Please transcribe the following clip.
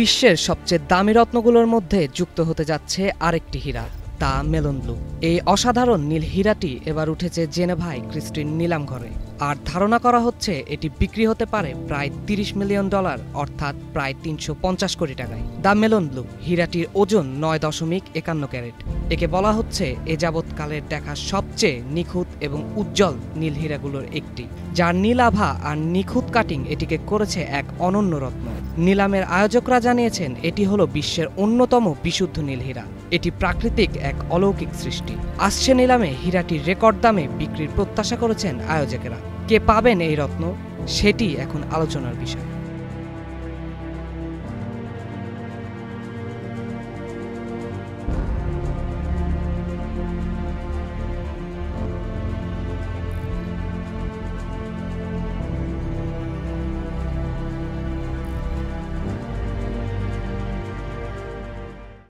বিশ্বের সবচেয়ে দামি রত্নগুলোর মধ্যে যুক্ত হতে যাচ্ছে আরেকটি হীরা, তা মেলন ব্লু। এই অসাধারণ নীল হীরাটি এবার উঠেছে জেনেভায় ক্রিস্টির নিলামঘরে, আর ধারণা করা হচ্ছে এটি বিক্রি হতে পারে প্রায় $30 মিলিয়ন, অর্থাৎ প্রায় 350 কোটি টাকায়। দ্য মেলন ব্লু হীরাটির ওজন 9.51 ক্যারেট। একে বলা হচ্ছে এ যাবৎকালের দেখা সবচেয়ে নিখুঁত এবং উজ্জ্বল নীল হীরাগুলোর একটি, যার নীল আভা আর নিখুঁত কাটিং এটিকে করেছে এক অনন্য রত্ন। নিলামের আয়োজকরা জানিয়েছেন এটি হলো বিশ্বের অন্যতম বিশুদ্ধ নীল হীরা। এটি প্রাকৃতিক এক অলৌকিক সৃষ্টি। আসছে নিলামে হীরাটির রেকর্ড দামে বিক্রির প্রত্যাশা করেছেন আয়োজকেরা। কে পাবেন এই রত্ন, সেটি এখন আলোচনার বিষয়।